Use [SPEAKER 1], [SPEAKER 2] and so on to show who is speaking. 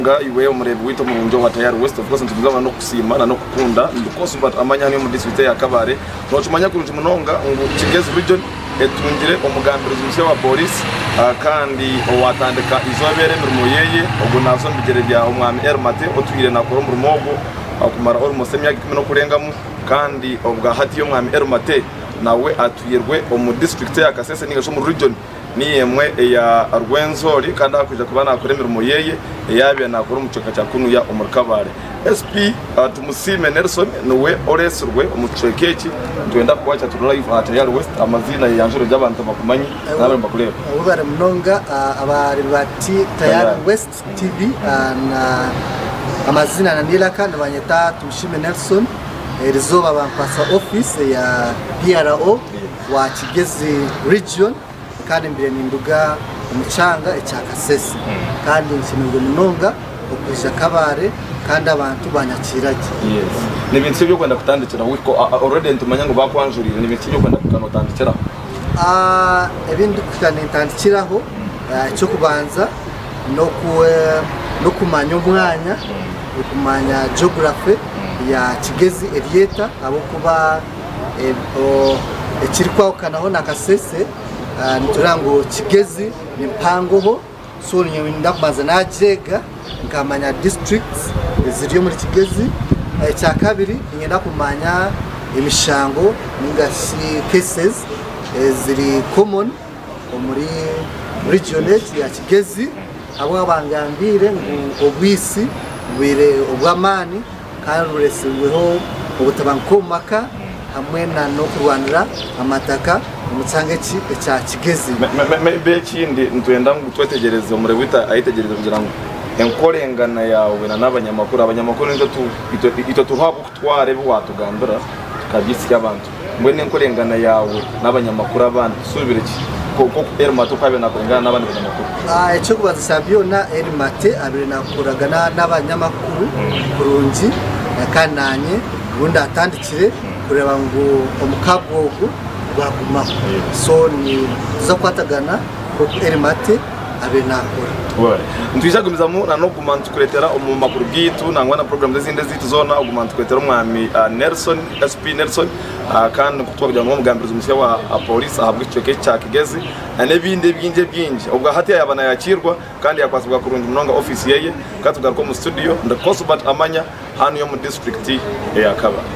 [SPEAKER 1] munonga iwe umurebe wito mu njo wa Tayari West of course ntuzama no kusima no kukunda ndikoso but amanya niyo mu district ya Kabare no tumanya kurunti munonga ngo Kigezi region etungire umugambirizo musye wa police kandi watandika izobere mirimo yeye ubwo nazo mbigere bya umwami Ermate otuyire nakora mu rumogo akumara almost emyaka 10 no kurengamu kandi ubwa hati yo mwami Ermate nawe atuyirwe mu district ya Kasese ningasho mu region ni yemwe ya Rwenzori kandi akuja kubana akore mirimo yeye yabe nakora mu cyoka cya kunu ya umurkabare SP tumusime Nelson nuwe oresurwe umucekeki twenda kwacha tu live at Tayari West amazina yanjuro y'abantu bakumanyi nabe bakureba
[SPEAKER 2] ubare munonga abari bati Tayari West TV na amazina na nilaka nabanyeta tushime Nelson rizoba bampasa office ya PRO wa Kigezi region kandi mbere ninduga umucanga ecya Kasese kandi nshimwe munonga okwisha Kabare kandi abantu banyakirage
[SPEAKER 1] ni bintu byo kwenda kutandikira wiko already ntumanya ngo bakwanjurira ni bintu byo kwenda kutanotandikira
[SPEAKER 2] ebindi kutanotandikiraho cyo kubanza no kumanya umwanya kumanya geography ya Kigezi Elieta abo kuba ekirikwaho kanaho na Kasese nturango Kigezi ni mpangoho so nyinda kubanza najega nkamanya districts ziriyo muri Kigezi cya kabiri ngenda kumanya imishango n'ingasi cases ziri common muri region ya Kigezi abo abangambire obwisi bwire obwamani kandi uresiweho ubutabankomaka hamwe na no kurwanira amataka umutsange cya Kigezi
[SPEAKER 1] maybe kindi ntwenda ngutwetegereze umure wita ayitegereza kugira ngo enkorengana yawe n'abanyamakuru ito tuhaba kutware bwatugandura kabisi y'abantu mwe n'enkorengana yawe n'abanyamakuru abandi subire ki ko Ermate kwabe nakorengana n'abandi banyamakuru
[SPEAKER 2] icyo kubaza sabyo na Ermate abire nakoragana n'abanyamakuru kurungi yakananye ubundi atandikire kureba ngo omukabwogo baguma so ni tuza kwatagana ko Ermate abe nakora
[SPEAKER 1] ntwizagumiza mu no kumantu kuretera umumakuru gitu nangwa na program zinde zitu zona ugumantu kuretera umwami Nelson SP Nelson kandi kutwagira mu mugambirizo musya wa police ahabwa icyoke cya Kigezi n'ebindi byinje ubwo hati yabana yakirwa kandi yakwasibwa kurunga munonga office yeye katugaruka mu studio ndakoso but amanya hano yo mu district ya Kabare